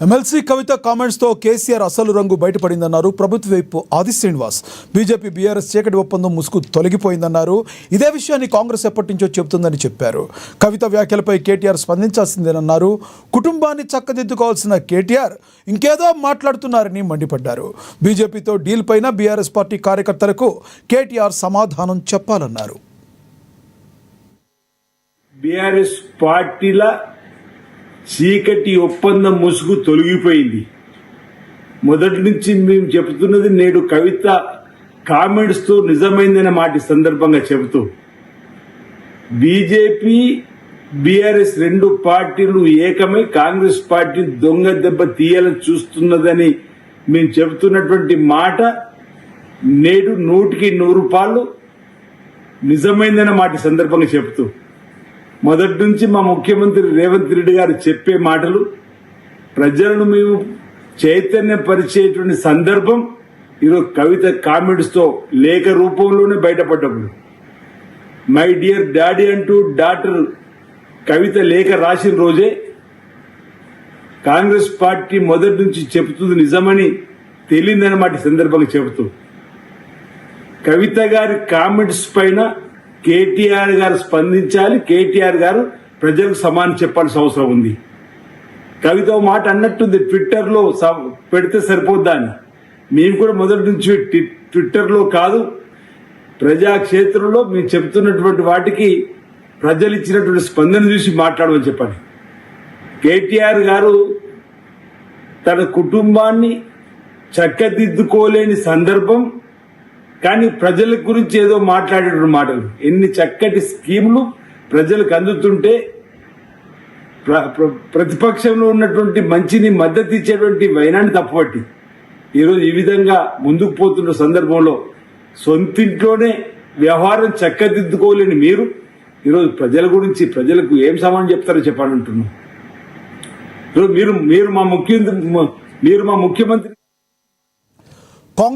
MLC కవిత comments తో కేసీఆర్ అసలు రంగు బయటపడిందన్నారు ప్రభుత్వ వైపు ఆది శ్రీనివాస్. బీజేపీ బీఆర్ఎస్ చీకటి ఒప్పందం ముసుగు తొలగిపోయిందన్నారు. ఇదే విషయాన్ని కాంగ్రెస్ ఎప్పటి నుంచో చెబుతుందని చెప్పారు. కవిత వ్యాఖ్యలపై కేటీఆర్ స్పందించాల్సిందేనన్నారు. కుటుంబాన్ని చక్కదిద్దుకోవాల్సిన కేటీఆర్ ఇంకేదో మాట్లాడుతున్నారని మండిపడ్డారు. బీజేపీతో డీల్ పైన బీఆర్ఎస్ పార్టీ కార్యకర్తలకు కేటీఆర్ సమాధానం చెప్పాలన్నారు. బీఆర్ఎస్ పార్టీల చీకటి ఒప్పందం ముసుగు తొలగిపోయింది. మొదటి నుంచి మేము చెబుతున్నది నేడు కవిత కామెంట్స్ తో నిజమైందనే మాట సందర్భంగా చెబుతూ బీజేపీ బీఆర్ఎస్ రెండు పార్టీలు ఏకమై కాంగ్రెస్ పార్టీ దొంగ దెబ్బ తీయాలని చూస్తున్నదని మేము చెబుతున్నటువంటి మాట నేడు 100% నిజమైందనే మాట సందర్భంగా చెబుతూ మొదటి నుంచి మా ముఖ్యమంత్రి రేవంత్ రెడ్డి గారు చెప్పే మాటలు ప్రజలను మేము చైతన్యపరిచేటువంటి సందర్భం ఈరోజు కవిత కామెంట్స్ తో లేఖ రూపంలోనే బయటపడ్డప్పుడు మై డియర్ డాడీ అంటూ డాక్టర్ కవిత లేఖ రాసిన రోజే కాంగ్రెస్ పార్టీ మొదటి నుంచి చెబుతుంది నిజమని తెలియదన్నమాట సందర్భంగా చెబుతూ కవిత గారి కామెంట్స్ పైన కేటీఆర్ గారు స్పందించాలి. కేటీఆర్ గారు ప్రజలకు సమానం చెప్పాల్సిన అవసరం ఉంది. కవిత మాట అన్నట్టుంది ట్విట్టర్ లో పెడితే సరిపోద్దా అని. మేము కూడా మొదటి నుంచి ట్విట్టర్ లో కాదు ప్రజాక్షేత్రంలో మేము చెప్తున్నటువంటి వాటికి ప్రజలు ఇచ్చినటువంటి స్పందన చూసి మాట్లాడమని చెప్పండి. కేటీఆర్ గారు తన కుటుంబాన్ని చక్కదిద్దుకోలేని సందర్భం కానీ ప్రజల గురించి ఏదో మాట్లాడేటువంటి మాటలు. ఎన్ని చక్కటి స్కీములు ప్రజలకు అందుతుంటే ప్రతిపక్షంలో ఉన్నటువంటి మంచిని మద్దతు ఇచ్చేటువంటి వైనాన్ని తప్పుపట్టి ఈరోజు ఈ విధంగా ముందుకు పోతున్న సందర్భంలో సొంతింట్లోనే వ్యవహారం చక్కదిద్దుకోలేని మీరు ఈరోజు ప్రజల గురించి ప్రజలకు ఏం సమానం చెప్తారో చెప్పాలంటున్నాం. మీరు మా ముఖ్యమంత్రి